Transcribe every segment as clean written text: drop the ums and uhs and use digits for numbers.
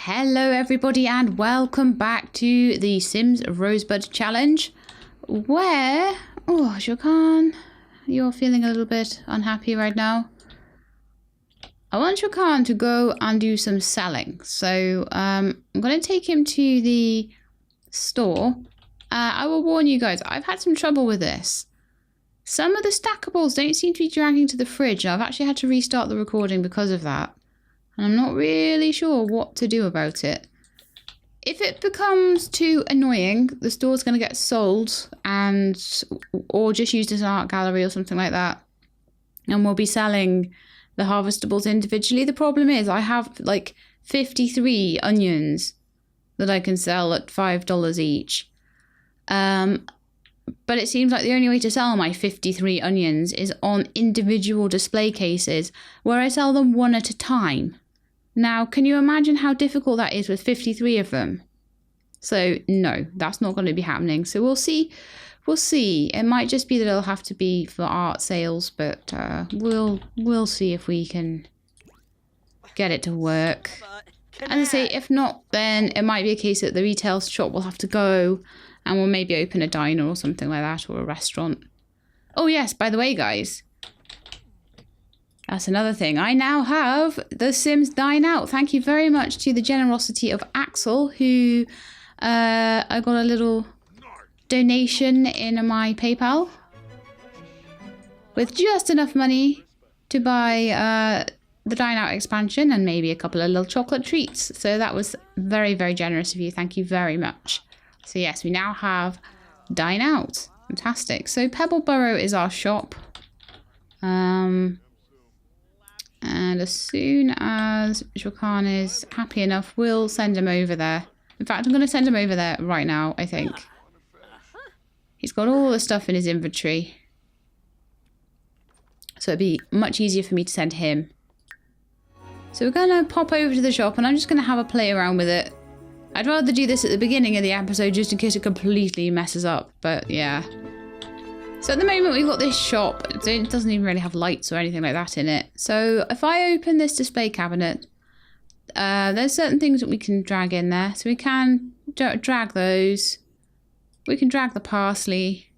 Hello everybody and welcome back to the Sims Rosebud challenge where, oh Joaquin, you're feeling a little bit unhappy right now. I want Joaquin to go and do some selling, so I'm going to take him to the store. I will warn you guys, I've had some trouble with this. Some of the stackables don't seem to be dragging to the fridge. I've actually had to restart the recording because of that. And I'm not really sure what to do about it. If it becomes too annoying, the store's going to get sold or just used as an art gallery or something like that. And we'll be selling the harvestables individually. The problem is I have like 53 onions that I can sell at $5 each. But it seems like the only way to sell my 53 onions is on individual display cases where I sell them one at a time. Now, can you imagine how difficult that is with 53 of them? So, no, that's not going to be happening. So we'll see. We'll see. It might just be that it'll have to be for art sales, but we'll see if we can get it to work. And I say, if not, then it might be a case that the retail shop will have to go and we'll maybe open a diner or something like that, or a restaurant. Oh yes, by the way, guys, that's another thing. I now have The Sims Dine Out. Thank you very much to the generosity of Axel, who I got a little donation in my PayPal with just enough money to buy the Dine Out expansion and maybe a couple of little chocolate treats. So that was very, very generous of you. Thank you very much. So yes, we now have Dine Out. Fantastic. So Pebbleborough is our shop. And as soon as Joaquin is happy enough, we'll send him over there. In fact, I'm going to send him over there right now, I think. He's got all the stuff in his inventory. So it'd be much easier for me to send him. So we're going to pop over to the shop and I'm just going to have a play around with it. I'd rather do this at the beginning of the episode just in case it completely messes up, but yeah. So at the moment we've got this shop. It doesn't even really have lights or anything like that in it. So if I open this display cabinet, there's certain things that we can drag in there. So we can drag those. We can drag the parsley.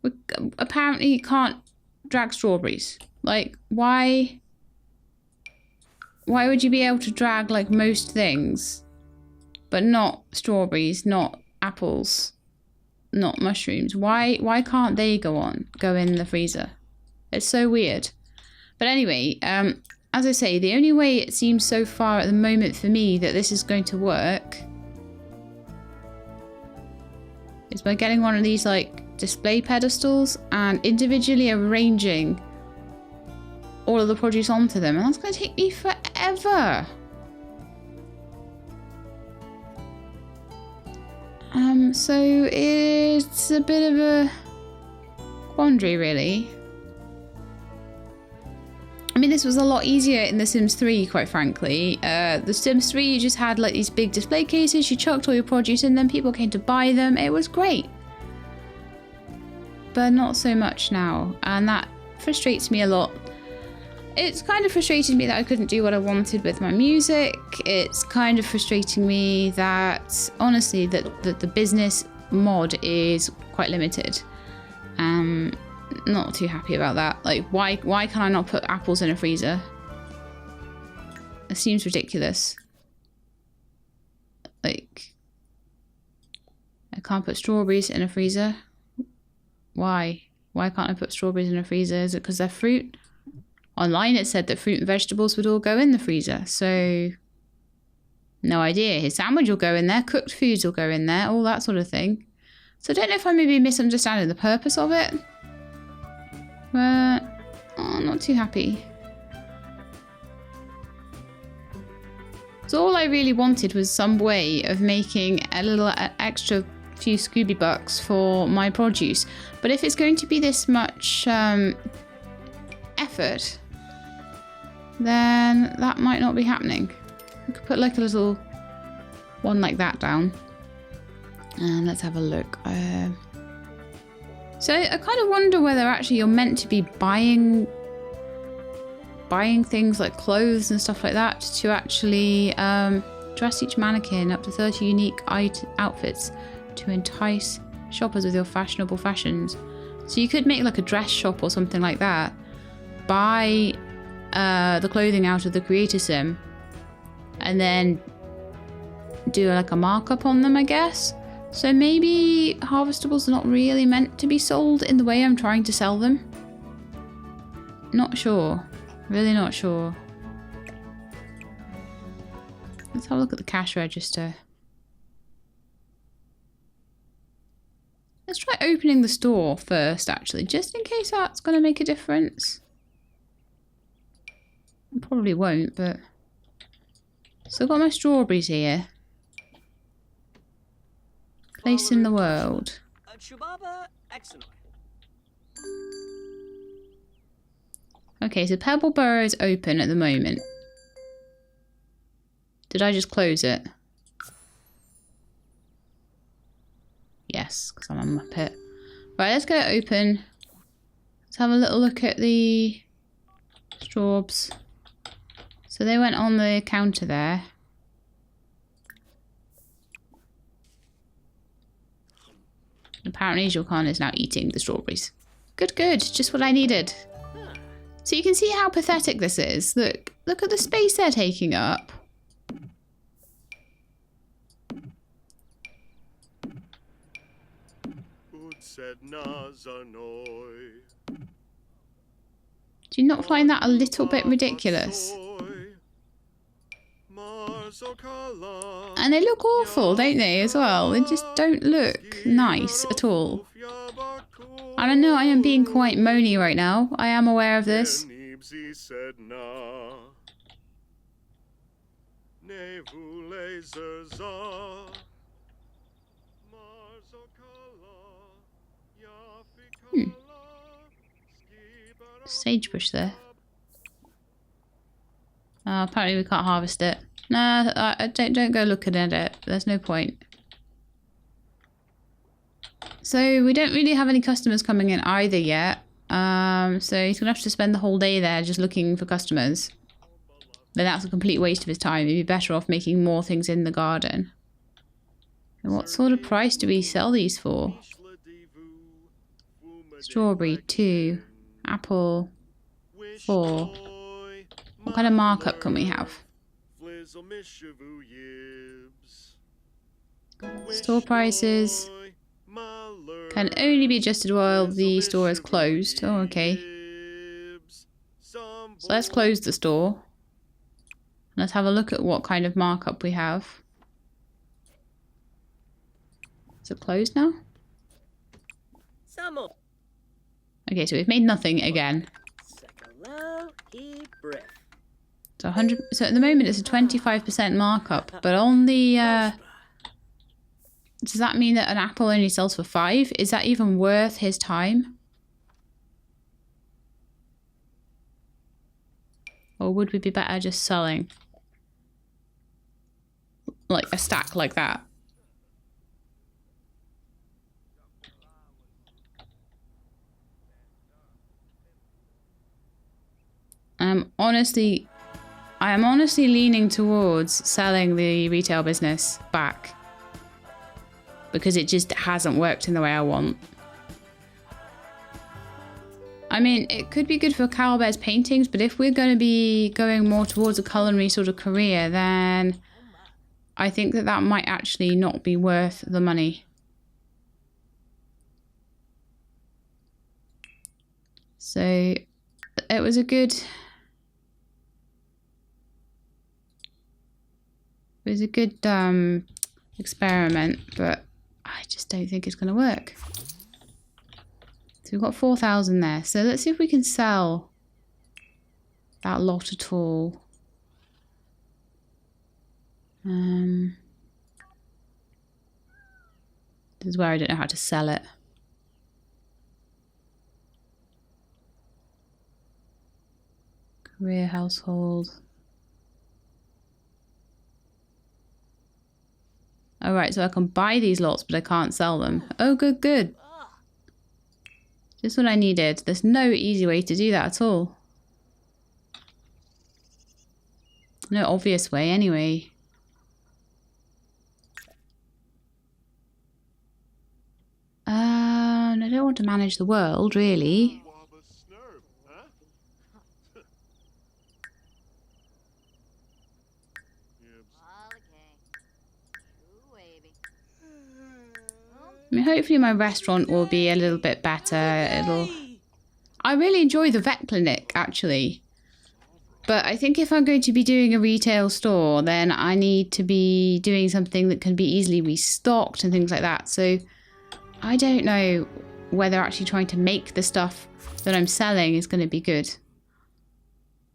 We apparently can't drag strawberries. Like, why would you be able to drag like most things, but not strawberries, not apples, not mushrooms? Why can't they go in the freezer? It's so weird. But anyway, as I say, the only way it seems so far at the moment for me that this is going to work is by getting one of these like display pedestals and individually arranging all of the produce onto them, and that's going to take me forever. So it's a bit of a quandary, really. I mean, this was a lot easier in The Sims 3, quite frankly. The Sims 3, you just had like these big display cases, you chucked all your produce in them, people came to buy them, it was great. But not so much now, and that frustrates me a lot. It's kind of frustrated me that I couldn't do what I wanted with my music. It's kind of frustrating me that, honestly, that the business mod is quite limited. Not too happy about that. Like, why can I not put apples in a freezer? It seems ridiculous. Like, I can't put strawberries in a freezer. Why? Why can't I put strawberries in a freezer? Is it because they're fruit? Online it said that fruit and vegetables would all go in the freezer, so no idea. His sandwich will go in there, cooked foods will go in there, all that sort of thing. So I don't know if I may be misunderstanding the purpose of it, but I'm not too happy. So all I really wanted was some way of making a little extra few Scooby bucks for my produce, but if it's going to be this much effort, then that might not be happening. We could put like a little one like that down. And let's have a look. So I kind of wonder whether actually you're meant to be buying buying things like clothes and stuff like that to actually dress each mannequin up to 30 unique outfits to entice shoppers with your fashionable fashions. So you could make like a dress shop or something like that. Buy the clothing out of the creator sim and then do like a markup on them, I guess. So maybe harvestables are not really meant to be sold in the way I'm trying to sell them. Not sure. Really not sure. Let's have a look at the cash register. Let's try opening the store first, actually, just in case that's going to make a difference. It probably won't, but... Still got my strawberries here. Place in the world. Okay, so Pebbleborough is open at the moment. Did I just close it? Yes, because I'm a muppet. Right, let's get it open. Let's have a little look at the strawbs. So they went on the counter there. Apparently Joaquin is now eating the strawberries. Good, good. Just what I needed. So you can see how pathetic this is. Look at the space they're taking up. Do you not find that a little bit ridiculous? And they look awful, don't they, as well? They just don't look nice at all. And I know I am being quite moany right now. I am aware of this. Sagebush there. Apparently we can't harvest it. Nah, don't go looking at it. There's no point. So we don't really have any customers coming in either yet. So he's gonna have to spend the whole day there just looking for customers. Then that's a complete waste of his time. He'd be better off making more things in the garden. And what sort of price do we sell these for? Strawberry, 2. Apple, 4. What kind of markup can we have? Store prices can only be adjusted while the store is closed. Oh, okay. So let's close the store. Let's have a look at what kind of markup we have. Is it closed now? Okay, so we've made nothing again. So 100. So at the moment it's a 25% markup, but on the. Does that mean that an apple only sells for 5? Is that even worth his time? Or would we be better just selling like a stack like that? I am honestly leaning towards selling the retail business back because it just hasn't worked in the way I want. I mean, it could be good for Kowalbear's paintings, but if we're going to be going more towards a culinary sort of career, then I think that that might actually not be worth the money. So it was a good... It was a good experiment, but I just don't think it's going to work. So we've got 4,000 there. So let's see if we can sell that lot at all. This is where I don't know how to sell it. Career, household. Alright, so I can buy these lots, but I can't sell them. Oh, good, good. Just what I needed. There's no easy way to do that at all. No obvious way, anyway. I don't want to manage the world, really. I mean, hopefully my restaurant will be a little bit better. I really enjoy the vet clinic, actually. But I think if I'm going to be doing a retail store, then I need to be doing something that can be easily restocked and things like that. So I don't know whether actually trying to make the stuff that I'm selling is going to be good.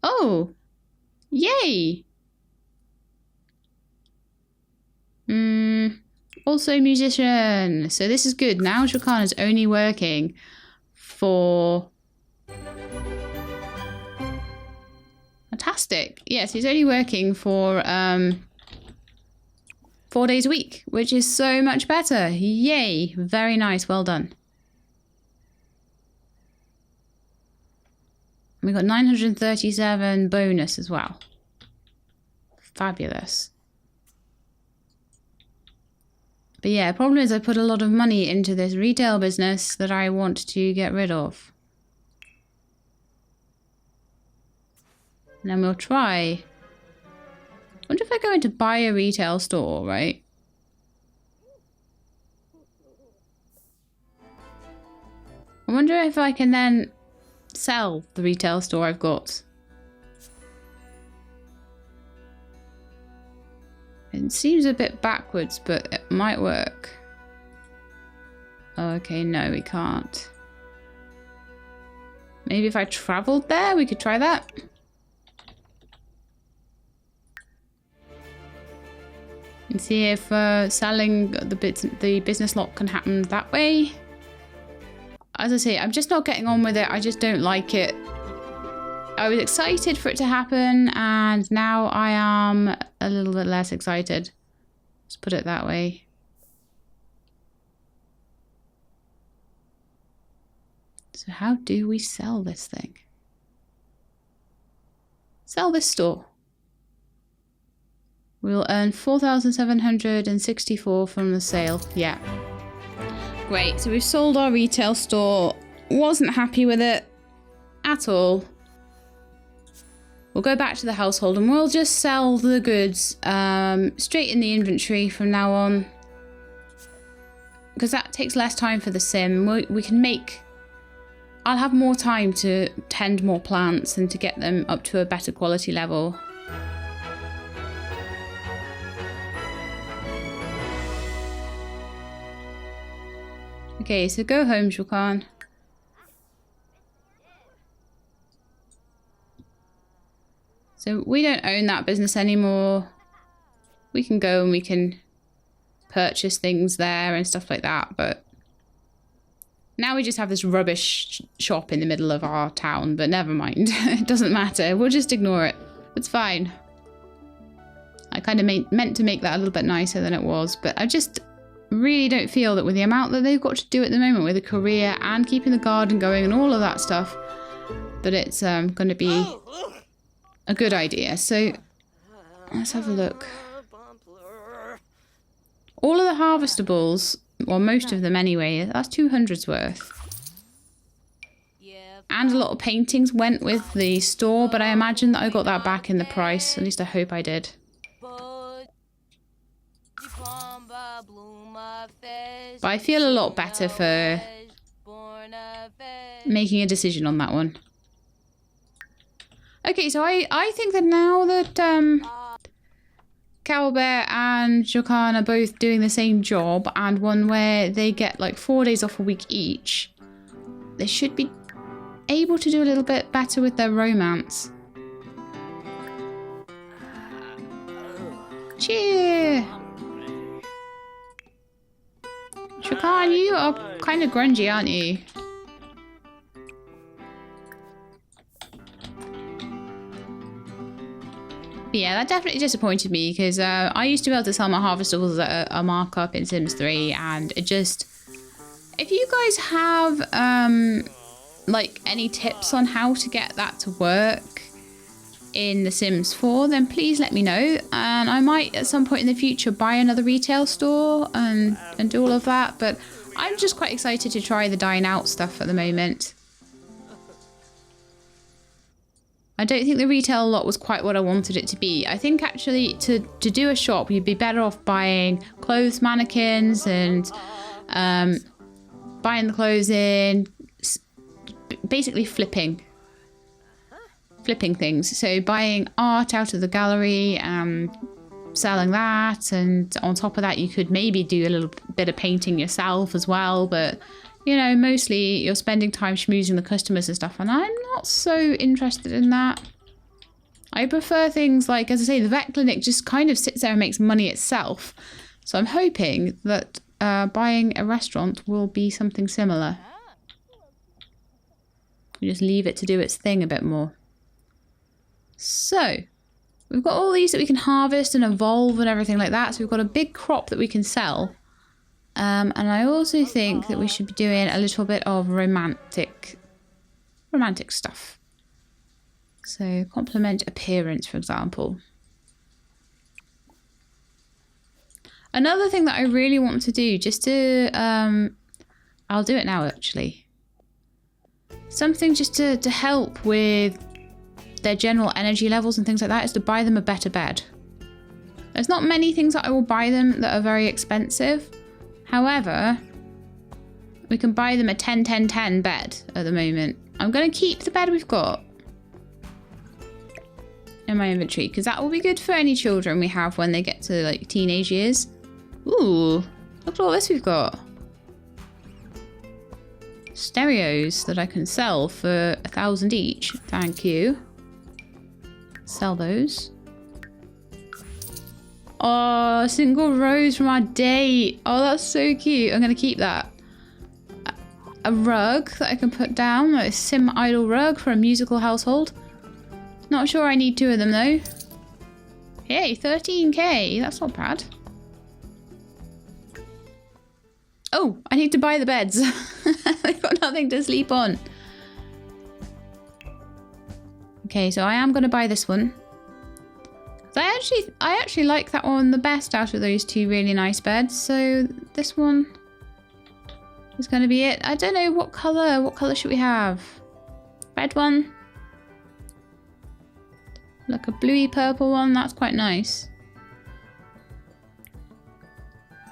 Oh! Yay! Also musician. So this is good. Now Joaquin is only working for... Fantastic. Yes, he's only working for 4 days a week, which is so much better. Yay. Very nice. Well done. We got 937 bonus as well. Fabulous. But yeah, the problem is I put a lot of money into this retail business that I want to get rid of. And then we'll try. I wonder if I go into buy a retail store, right? I wonder if I can then sell the retail store I've got. It seems a bit backwards, but it might work. Oh, okay, no, we can't. Maybe if I traveled there, we could try that. And see if selling the business lot can happen that way. As I say, I'm just not getting on with it. I just don't like it. I was excited for it to happen, and now I am a little bit less excited. Let's put it that way. So how do we sell this thing? Sell this store. We'll earn 4,764 from the sale. Yeah. Great. So we've sold our retail store. Wasn't happy with it at all. We'll go back to the household and we'll just sell the goods straight in the inventory from now on. Because that takes less time for the sim. We can make... I'll have more time to tend more plants and to get them up to a better quality level. Okay, so go home, Joaquin. So we don't own that business anymore. We can go and we can purchase things there and stuff like that, but now we just have this rubbish shop in the middle of our town, but never mind. It doesn't matter. We'll just ignore it. It's fine. I kind of meant to make that a little bit nicer than it was, but I just really don't feel that with the amount that they've got to do at the moment with a career and keeping the garden going and all of that stuff, that it's going to be a good idea. So let's have a look. All of the harvestables, well, most of them anyway, that's 200's worth. And a lot of paintings went with the store, but I imagine that I got that back in the price. At least I hope I did. But I feel a lot better for making a decision on that one. Okay, so I think that now that Kowalbear and Joaquin are both doing the same job, and one where they get like 4 days off a week each, they should be able to do a little bit better with their romance. Cheer! Joaquin, you are kind of grungy, aren't you? Yeah, that definitely disappointed me because I used to be able to sell my harvestables at a markup in Sims 3, and it just... If you guys have like any tips on how to get that to work, in The Sims 4, then please let me know. And I might at some point in the future buy another retail store and do all of that. But I'm just quite excited to try the dine out stuff at the moment. I don't think the retail lot was quite what I wanted it to be. I think actually to do a shop, you'd be better off buying clothes mannequins and buying the clothes in, basically flipping things. So buying art out of the gallery, selling that, and on top of that you could maybe do a little bit of painting yourself as well, but you know, mostly you're spending time schmoozing the customers and stuff, and I'm not so interested in that. I prefer things like, as I say, the vet clinic just kind of sits there and makes money itself. So I'm hoping that buying a restaurant will be something similar. You just leave it to do its thing a bit more. So, we've got all these that we can harvest and evolve and everything like that. So we've got a big crop that we can sell. And I also think that we should be doing a little bit of romantic stuff. So complement appearance, for example. Another thing that I really want to do, just to, I'll do it now actually. Something just to help with their general energy levels and things like that is to buy them a better bed. There's not many things that I will buy them that are very expensive. However, we can buy them a 10-10-10 bed at the moment. I'm going to keep the bed we've got in my inventory because that will be good for any children we have when they get to like teenage years. Ooh, look at all this we've got. Stereos that I can sell for 1,000 each. Thank you. Sell those. Oh, single rose from our date. Oh, that's so cute. I'm going to keep that. A rug that I can put down. A sim idol rug for a musical household. Not sure I need 2 of them though. Hey, 13k. That's not bad. Oh, I need to buy the beds. I've got nothing to sleep on. Okay, so I am going to buy this one. I actually like that one the best out of those 2 really nice beds. So this one is going to be it. I don't know what color. What color should we have? Red one. Like a bluey purple one. That's quite nice.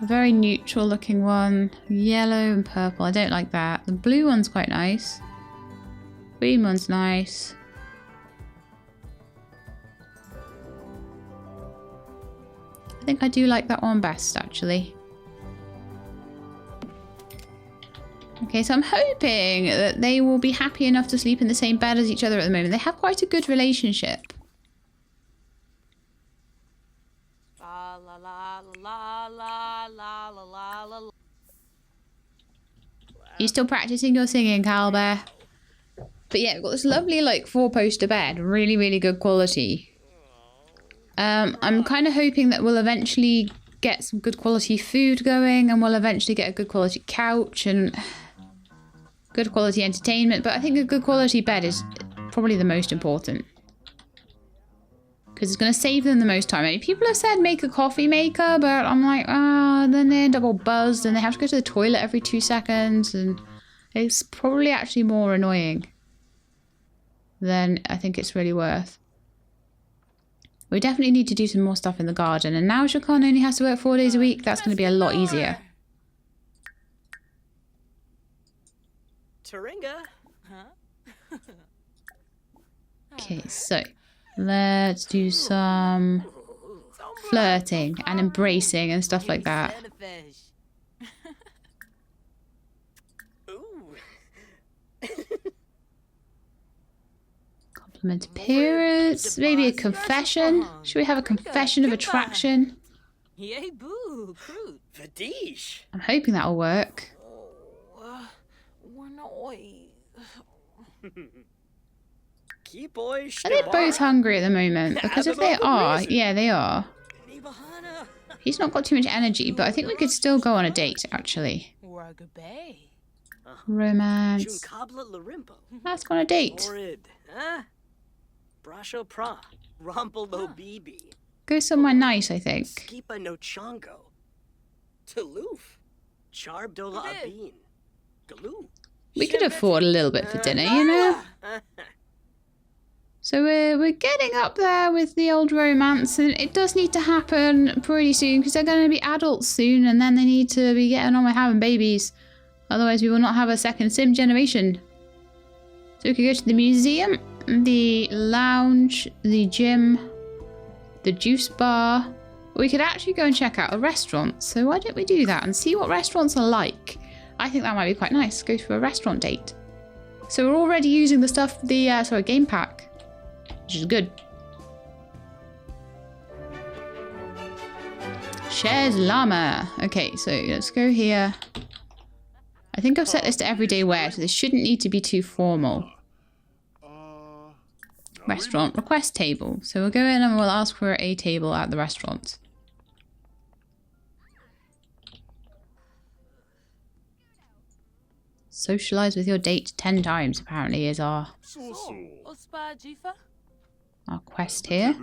A very neutral looking one. Yellow and purple. I don't like that. The blue one's quite nice. Green one's nice. I think I do like that one best, actually. Okay, so I'm hoping that they will be happy enough to sleep in the same bed as each other at the moment. They have quite a good relationship. You still practicing your singing, Kowalbear? But yeah, we've got this lovely, like, 4-poster bed. Really, really good quality. I'm kind of hoping that we'll eventually get some good quality food going, and we'll eventually get a good quality couch and good quality entertainment. But I think a good quality bed is probably the most important because it's going to save them the most time. I mean, people have said make a coffee maker, but I'm like, then they end up all buzzed and they have to go to the toilet every 2 seconds, and it's probably actually more annoying than I think it's really worth. We definitely need to do some more stuff in the garden. And now Joaquin only has to work 4 days a week. That's going to be a lot easier. Taringa. Okay, so let's do some flirting and embracing and stuff like that. Appearance, maybe a confession. Should we have a confession of attraction? I'm hoping that'll work. Are they both hungry at the moment? Because if they are, yeah, they are. He's not got too much energy, but I think we could still go on a date, actually. Romance. Let's go on a date. Brasho pra. Rumpel lo bibi. Go somewhere nice, I think. Skipa no chongo. Tuloof. Charb dola abin. Galoo. We could afford a little bit for dinner, you know? So we're getting up there with the old romance, and it does need to happen pretty soon because they're going to be adults soon, and then they need to be getting on with having babies. Otherwise, we will not have a second sim generation. So we could go to the museum, the lounge, the gym, the juice bar. We could actually go and check out a restaurant. So why don't we do that and see what restaurants are like? I think that might be quite nice. Go to a restaurant date. So we're already using the stuff, the game pack, which is good. Shares llama. Okay, so let's go here. I think I've set this to everyday wear, so this shouldn't need to be too formal. Restaurant request table. So we'll go in and we'll ask for a table at the restaurant. Socialize with your date 10 times, apparently, is our quest here.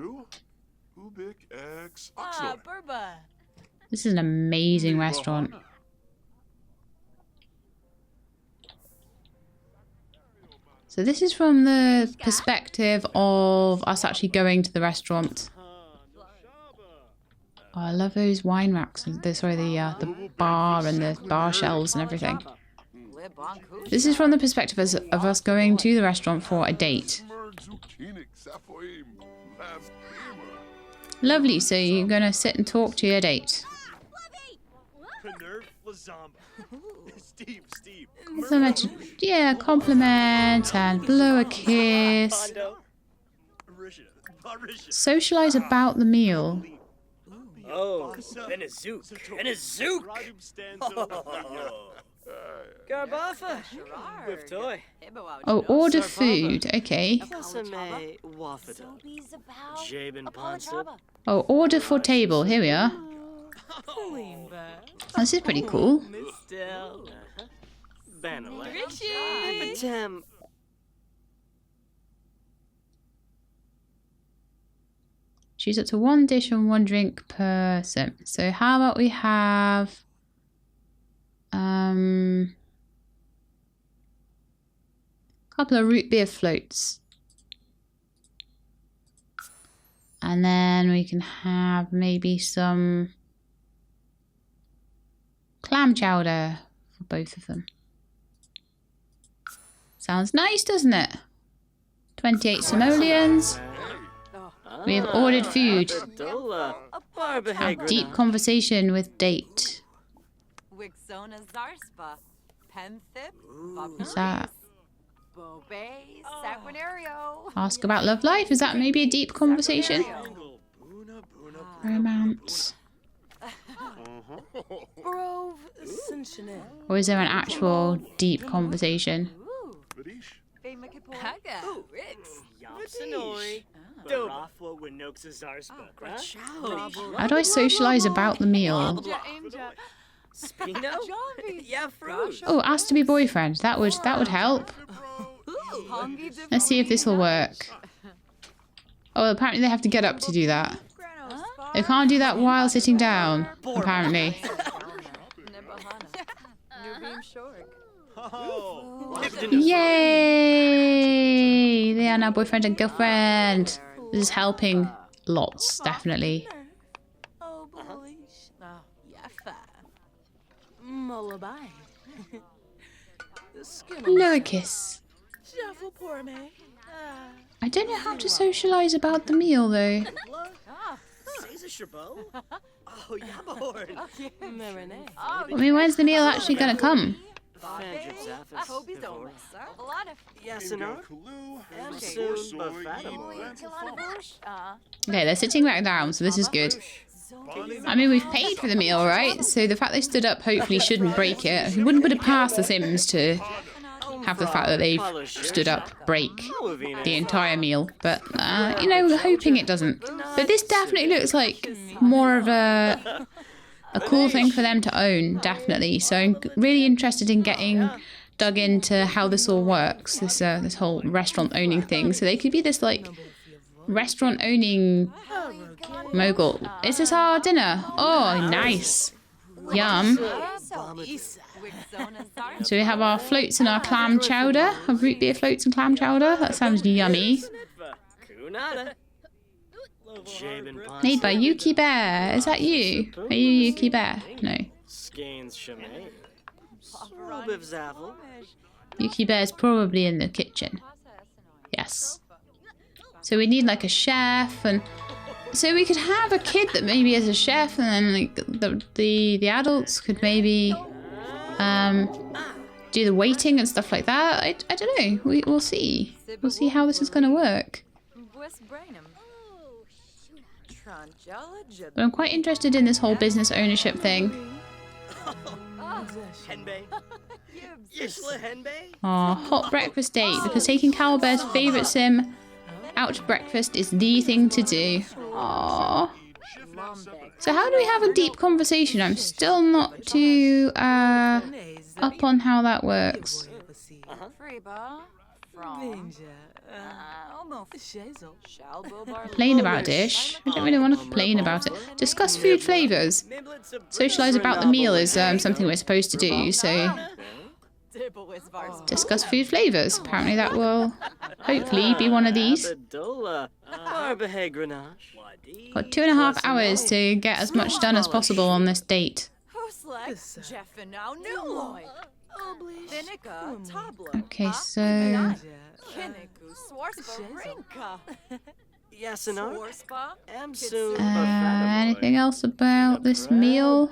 This is an amazing restaurant. So this is from the perspective of us actually going to the restaurant. Oh, I love those wine racks. Sorry, the bar and the bar shelves and everything. This is from the perspective of us going to the restaurant for a date. Lovely, so you're going to sit and talk to your date. Compliment, yeah, compliment and blow a kiss. Socialize about the meal. Oh, Benezook. Benezook! Garbafa. With toy. Oh, order food. Okay. Oh, order for table. Here we are. This is pretty cool. Choose up to one dish and one drink per sim. So how about we have a couple of root beer floats. And then we can have maybe some clam chowder for both of them. Sounds nice, doesn't it? 28 simoleans. We have ordered food. Have deep conversation with date. What's that? Ask about love life? Is that maybe a deep conversation? Romance. Or is there an actual deep conversation? How do I socialize about the meal? Oh, ask to be boyfriend. That would help. Let's see if this will work. Oh, apparently they have to get up to do that. They can't do that while sitting down, apparently. Yay! They are now boyfriend and girlfriend. This is helping lots, definitely. Blow a kiss. I don't know how to socialize about the meal, though. I mean, when's the meal actually going to come? Okay, they're sitting back down, so this is good. I mean, we've paid for the meal, right? So the fact they stood up hopefully shouldn't break it. We wouldn't put it past the Sims to have the fact that they've stood up break the entire meal. But, you know, we're hoping it doesn't. But this definitely looks like more of a cool thing for them to own, definitely. So I'm really interested in getting dug into how this all works, this whole restaurant owning thing. So they could be this, like, restaurant owning mogul. Is this our dinner? Oh, nice. Yum. So we have our floats and our clam chowder. Our root beer floats and clam chowder. That sounds yummy. Made by Yuki Bear. Is that you? Are you Yuki Bear? No. Yuki Bear's probably in the kitchen. Yes. So we need like a chef, and so we could have a kid that maybe is a chef, and then like the adults could maybe do the waiting and stuff like that. I don't know. We'll see. We'll see how this is going to work. But I'm quite interested in this whole business ownership thing. Oh, hot breakfast date, because taking Kowalbear's favourite sim out to breakfast is the thing to do. Aww. So how do we have a deep conversation? I'm still not too up on how that works. Complain about a dish? I don't really want to complain about it. Discuss food flavours. Socialise about the meal is something we're supposed to do, so... Discuss food flavours. Apparently that will hopefully be one of these. Got 2.5 hours to get as much done as possible on this date. Okay, so... anything else about this meal?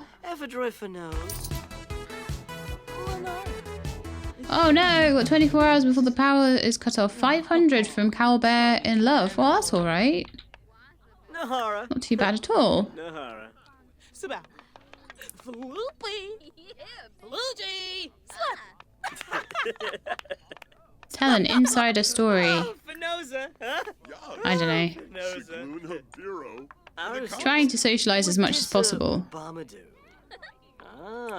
Oh no, got 24 hours before the power is cut off. 500 from Kowalbear in love. Well, that's alright. Not too bad at all. Tell an insider story. I don't know. Trying to socialise as much as possible.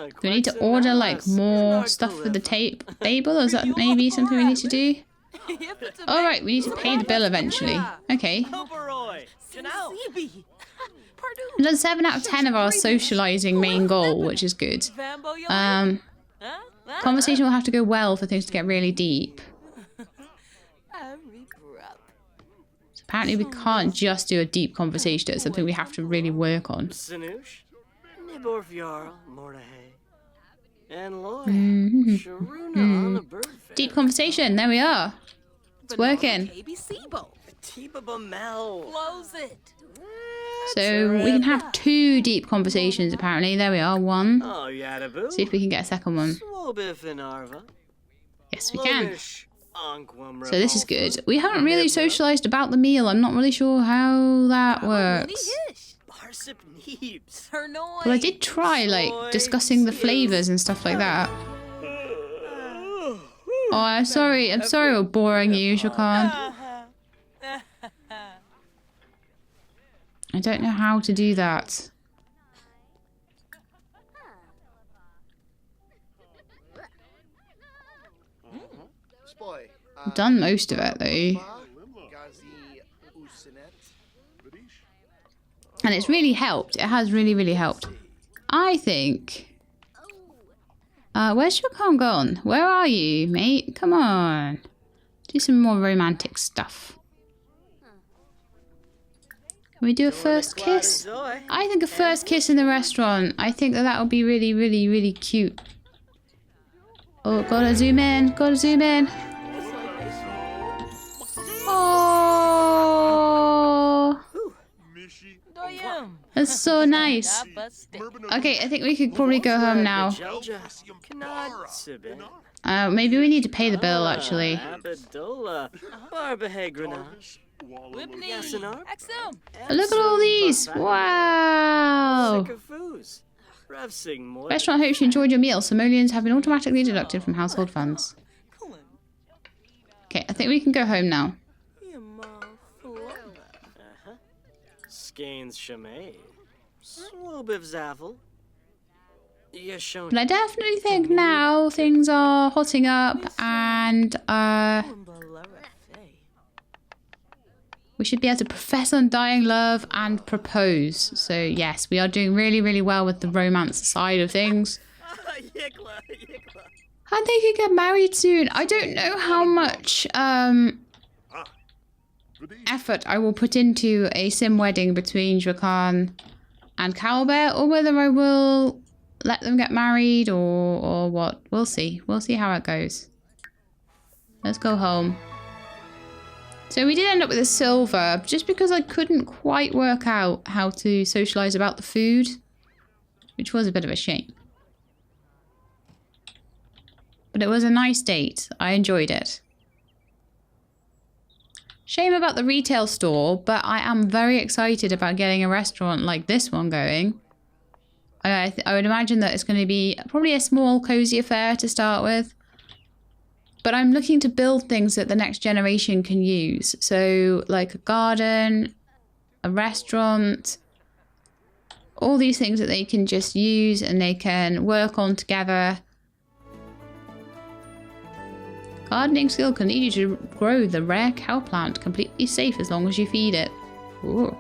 Do we need to order like more stuff for the table, or is that maybe something we need to do? Alright, we need to pay the bill eventually. Okay. We've done 7 out of 10 of our socialising main goal, which is good. Conversation will have to go well for things to get really deep. So apparently we can't just do a deep conversation, it's something we have to really work on. Deep conversation, there we are. It's working. So we can have 2 deep conversations apparently. There we are, 1. See if we can get a second one. Yes, we can. So this is good. We haven't really socialised about the meal. I'm not really sure how that works. Well, I did try, like, discussing the flavours and stuff like that. Oh, I'm sorry we're boring you, Joaquin. I don't know how to do that. I've done most of it, though. And it's really helped. It has really, really helped. I think... where's Joaquin gone? Where are you, mate? Come on. Do some more romantic stuff. Can we do a first kiss? I think a first kiss in the restaurant. I think that would be really, really, really cute. Oh, gotta zoom in. Gotta zoom in. Oh. That's so nice. Okay, I think we could probably go home now. Maybe we need to pay the bill, actually. Look at all these! Wow! Restaurant hopes you enjoyed your meal. Simoleans have been automatically deducted from household funds. Okay, I think we can go home now. But I definitely think now things are hotting up, and We should be able to profess undying love and propose. So yes, we are doing really, really well with the romance side of things. And they could get married soon. I don't know how much effort I will put into a sim wedding between Joaquin and Kowalbear, or whether I will let them get married or what. We'll see. We'll see how it goes. Let's go home. So we did end up with a silver, just because I couldn't quite work out how to socialise about the food, which was a bit of a shame. But it was a nice date. I enjoyed it. Shame about the retail store, but I am very excited about getting a restaurant like this one going. I would imagine that it's going to be probably a small, cozy affair to start with. But I'm looking to build things that the next generation can use. So, like a garden, a restaurant, all these things that they can just use and they can work on together. Gardening skill can lead you to grow the rare cow plant, completely safe as long as you feed it. Ooh.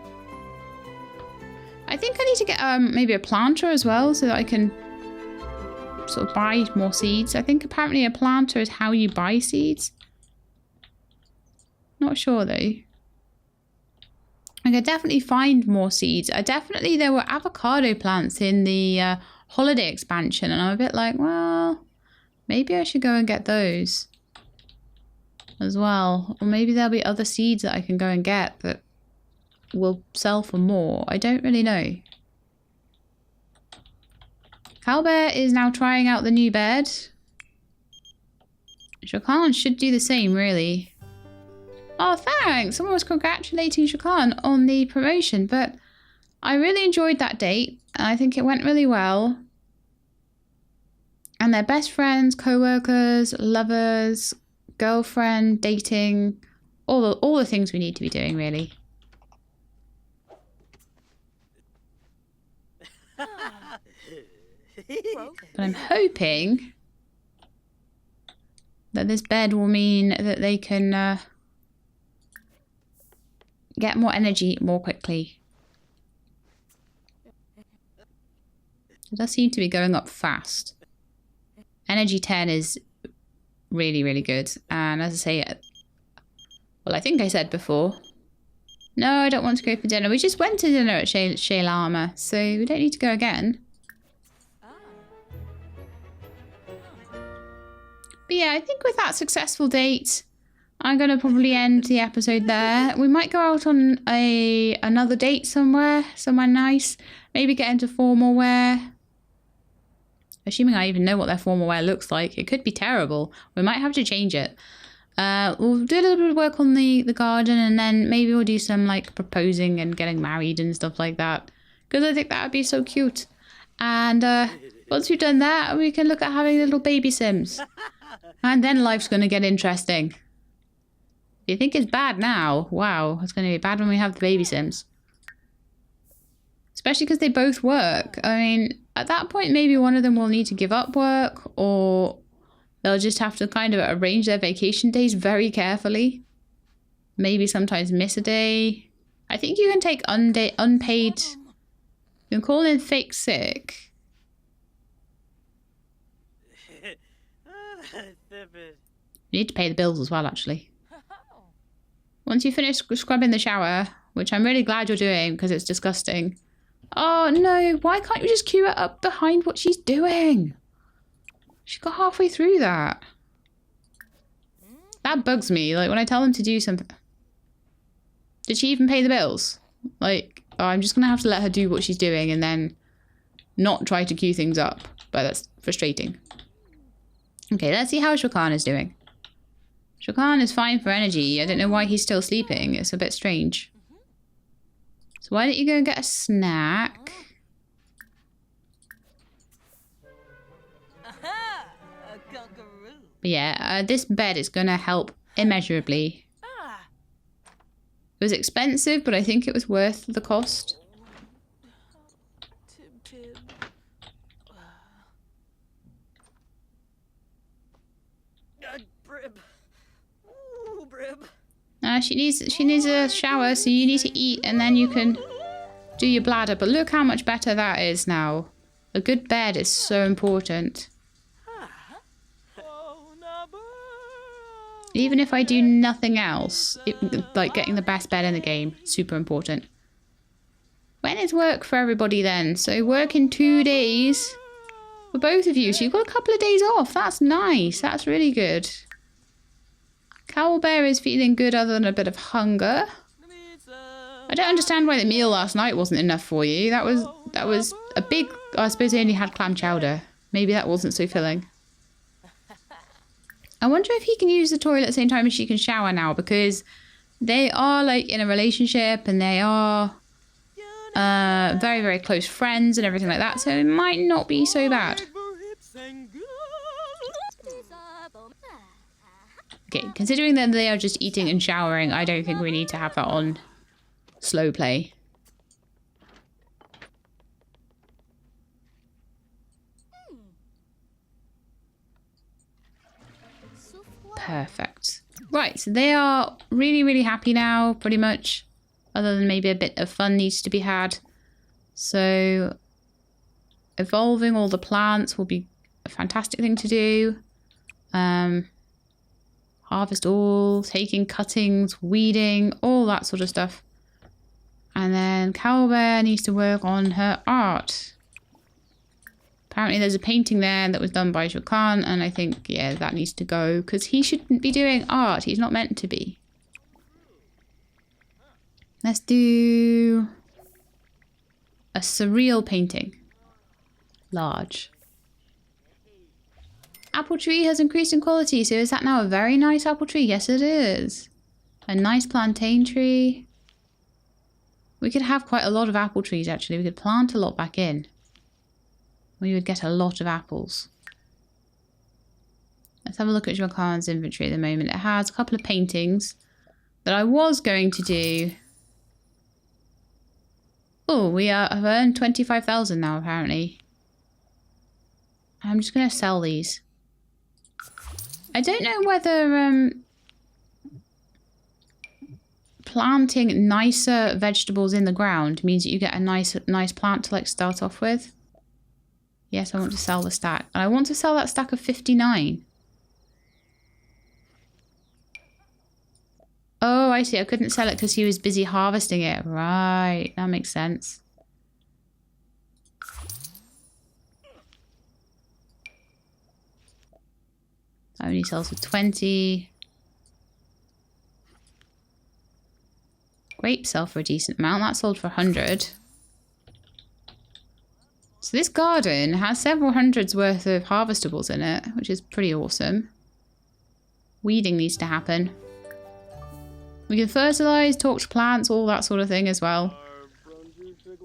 I think I need to get maybe a planter as well so that I can sort of buy more seeds. I think apparently a planter is how you buy seeds. Not sure though. I could definitely find more seeds. There were avocado plants in the holiday expansion and I'm a bit like, well, maybe I should go and get those as well. Or maybe there'll be other seeds that I can go and get that will sell for more. I don't really know. Kowalbear is now trying out the new bed. Joaquin should do the same, really. Oh, thanks! Someone was congratulating Joaquin on the promotion, but I really enjoyed that date. I think it went really well. And they're best friends, co-workers, lovers, girlfriend, dating, all the things we need to be doing, really. But I'm hoping that this bed will mean that they can get more energy more quickly. It does seem to be going up fast. Energy 10 is really, really good. And as I say, well, I think I said before, no, I don't want to go for dinner. We just went to dinner at Shale Armour, so we don't need to go again. But yeah, I think with that successful date, I'm going to probably end the episode there. We might go out on another date somewhere nice. Maybe get into formal wear. Assuming I even know what their formal wear looks like. It could be terrible. We might have to change it. We'll do a little bit of work on the garden and then maybe we'll do some like proposing and getting married and stuff like that. Because I think that would be so cute. And once we've done that, we can look at having little baby Sims. And then life's going to get interesting. If you think it's bad now, wow, it's going to be bad when we have the baby Sims. Especially because they both work. I mean, at that point, maybe one of them will need to give up work or they'll just have to kind of arrange their vacation days very carefully. Maybe sometimes miss a day. I think you can take unpaid... You can call in fake sick. You need to pay the bills as well, actually. Once you finish scrubbing the shower, which I'm really glad you're doing because it's disgusting. Oh no, why can't you just queue it up behind what she's doing? She got halfway through that. That bugs me, like when I tell them to do something. Did she even pay the bills? Like, oh, I'm just gonna have to let her do what she's doing and then not try to queue things up. But that's frustrating. Okay, let's see how Joaquin is doing. Joaquin is fine for energy. I don't know why he's still sleeping. It's a bit strange. So why don't you go and get a snack? But yeah, this bed is going to help immeasurably. It was expensive, but I think it was worth the cost. she needs a shower, so you need to eat and then you can do your bladder. But look how much better that is now. A good bed is so important. Even if I do nothing else, like getting the best bed in the game, super important. When is work for everybody then? So work in 2 days for both of you. So you've got a couple of days off. That's nice. That's really good. Kowalbear is feeling good other than a bit of hunger. I don't understand why the meal last night wasn't enough for you. That was a big... I suppose they only had clam chowder. Maybe that wasn't so filling. I wonder if he can use the toilet at the same time as she can shower now, because they are like in a relationship and they are very, very close friends and everything like that. So it might not be so bad. Okay, considering that they are just eating and showering, I don't think we need to have that on slow play. Perfect. Right, so they are really, really happy now, pretty much. Other than maybe a bit of fun needs to be had. So, evolving all the plants will be a fantastic thing to do. Harvest all, taking cuttings, weeding, all that sort of stuff. And then Kowalbear needs to work on her art. Apparently there's a painting there that was done by Joaquin, and I think, yeah, that needs to go, because he shouldn't be doing art. He's not meant to be. Let's do a surreal painting. Large. Apple tree has increased in quality, so is that now a very nice apple tree? Yes, it is. A nice plantain tree. We could have quite a lot of apple trees, actually. We could plant a lot back in. We would get a lot of apples. Let's have a look at Joaquin's inventory at the moment. It has a couple of paintings that I was going to do. Oh, we have earned 25,000 now, apparently. I'm just going to sell these. I don't know whether planting nicer vegetables in the ground means that you get a nice plant to like start off with. Yes, I want to sell the stack. And I want to sell that stack of 59. Oh, I see. I couldn't sell it because he was busy harvesting it. Right. That makes sense. That only sells for 20. Grapes sell for a decent amount. That sold for 100. So this garden has several hundreds worth of harvestables in it, which is pretty awesome. Weeding needs to happen. We can fertilise, talk to plants, all that sort of thing as well.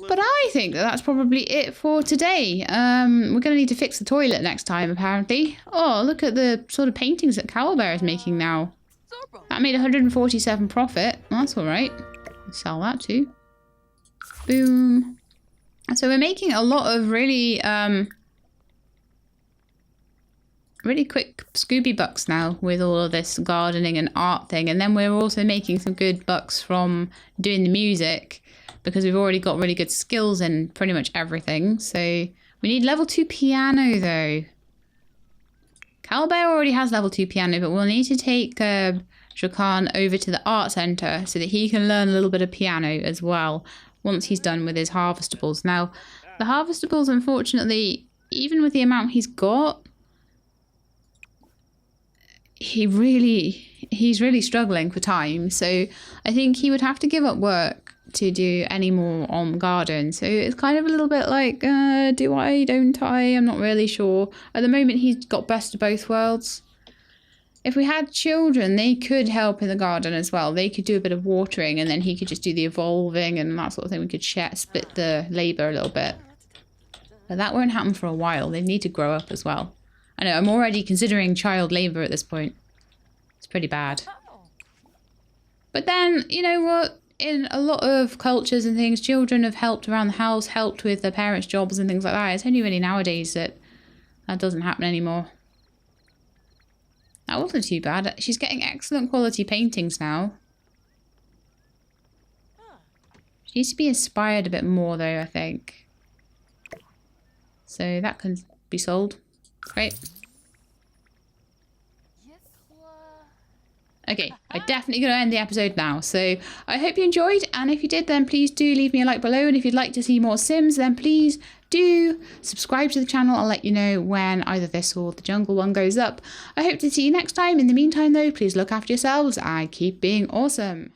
But I think that that's probably it for today. We're going to need to fix the toilet next time, apparently. Oh, look at the sort of paintings that Kowalbear is making now. That made 147 profit. Well, that's all right. Sell that too. Boom. So we're making a lot of really, really quick Scooby bucks now with all of this gardening and art thing. And then we're also making some good bucks from doing the music because we've already got really good skills in pretty much everything. So we need level 2 piano though. Kowalbear already has level 2 piano, but we'll need to take Joaquin over to the art centre so that he can learn a little bit of piano as well once he's done with his harvestables. Now, the harvestables, unfortunately, even with the amount he's got, he's really struggling for time. So I think he would have to give up work to do any more on garden. So it's kind of a little bit like, do I, don't I? I'm not really sure. At the moment, he's got best of both worlds. If we had children, they could help in the garden as well. They could do a bit of watering and then he could just do the evolving and that sort of thing. We could split the labour a little bit. But that won't happen for a while. They need to grow up as well. I know, I'm already considering child labour at this point. It's pretty bad. But then, you know what? In a lot of cultures and things, children have helped around the house, helped with their parents' jobs and things like that. It's only really nowadays that that doesn't happen anymore. That wasn't too bad. She's getting excellent quality paintings now. He needs to be inspired a bit more though, I think. So that can be sold. Great. Okay, I'm definitely going to end the episode now. So I hope you enjoyed, and if you did, then please do leave me a like below. And if you'd like to see more Sims, then please do subscribe to the channel. I'll let you know when either this or the jungle one goes up. I hope to see you next time. In the meantime though, please look after yourselves and keep being awesome.